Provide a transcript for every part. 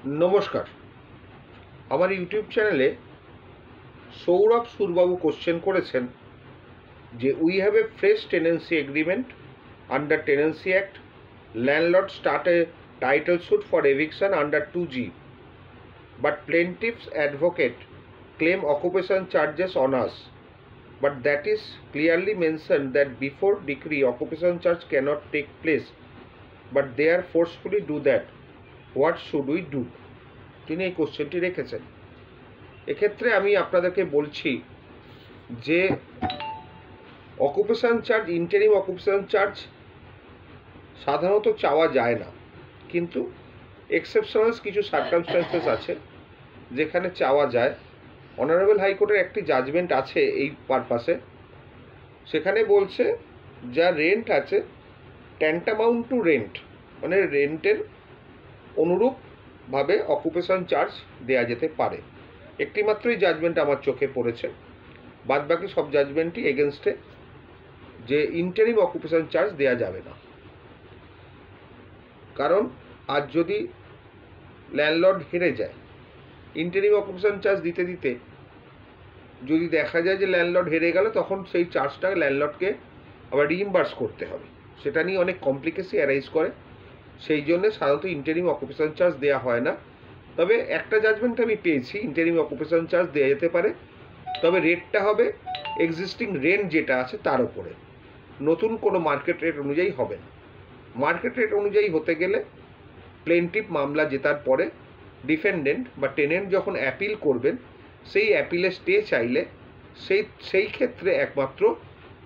नमस्कार। আমার ইউটিউব চ্যানেলে সৌরভ সুরবাবু কোশ্চেন করেছেন যে we have a fresh tenancy agreement under tenancy act, landlord start a title suit for eviction under 2G, but plaintiff's advocate claim occupation charges on us, but that is clearly mentioned that before decree occupation charge cannot take place, but they are forcefully do that. What should we do? তিনি এই কোশ্চেনটি রেখেছেন। এক্ষেত্রে আমি আপনাদেরকে বলছি যে occupation charge, interim occupation charge সাধারণত চাওয়া যায় না, কিন্তু এক্সেপশনাল কিছু সার্কামস্ট্যান্সেস আছে যেখানে চাওয়া যায়। অনারেবল হাইকোর্টের একটি জাজমেন্ট আছে এই পারপাসে। সেখানে বলছে যা রেন্ট আছে ট্যান্টামাউন্ট টু রেন্ট, মানে রেন্টের অনুরূপভাবে অকুপেশন চার্জ দেওয়া যেতে পারে। একটি মাত্রই জাজমেন্ট আমার চোখে পড়েছে, বাদবাকি সব জাজমেন্টই এগেনস্টে যে ইন্টারিম অকুপেশন চার্জ দেওয়া যাবে না। কারণ আজ যদি ল্যান্ডলর্ড হেরে যায়, ইন্টারিম অকুপেশন চার্জ দিতে দিতে যদি দেখা যায় যে ল্যান্ডলর্ড হেরে গেল, তখন সেই চার্জটা ল্যান্ডলর্ডকে আবার রিইম্বার্স করতে হবে। সেটা নিয়ে অনেক কমপ্লিকেসি অ্যারাইজ করে। সেই জন্যে সাধারণত ইন্টারিম অকুপেশন চার্জ দেওয়া হয় না। তবে একটা জাজমেন্ট আমি পেয়েছি, ইন্টারিম অকুপেশন চার্জ দেওয়া যেতে পারে, তবে রেটটা হবে এক্সিস্টিং রেন্ট যেটা আছে তার উপরে, নতুন কোনো মার্কেট রেট অনুযায়ী হবে না। মার্কেট রেট অনুযায়ী হতে গেলে প্লেনটিভ মামলা জেতার পরে ডিফেন্ডেন্ট বা টেনেন্ট যখন অ্যাপিল করবেন, সেই অ্যাপিলে স্টে চাইলে সেই ক্ষেত্রে একমাত্র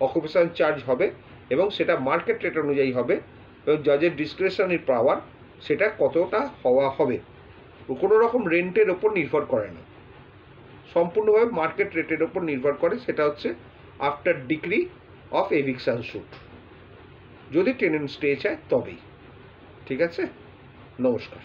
অকুপেশন চার্জ হবে, এবং সেটা মার্কেট রেট অনুযায়ী হবে, এবং জজের ডিসক্রিশনারি পাওয়ার সেটা কতটা হওয়া হবে কোনো রকম রেন্টের ওপর নির্ভর করে না, সম্পূর্ণভাবে মার্কেট রেটের ওপর নির্ভর করে। সেটা হচ্ছে after decree of eviction suit, যদি টেনেন্ট স্টে চায় তবেই। ঠিক আছে, নমস্কার।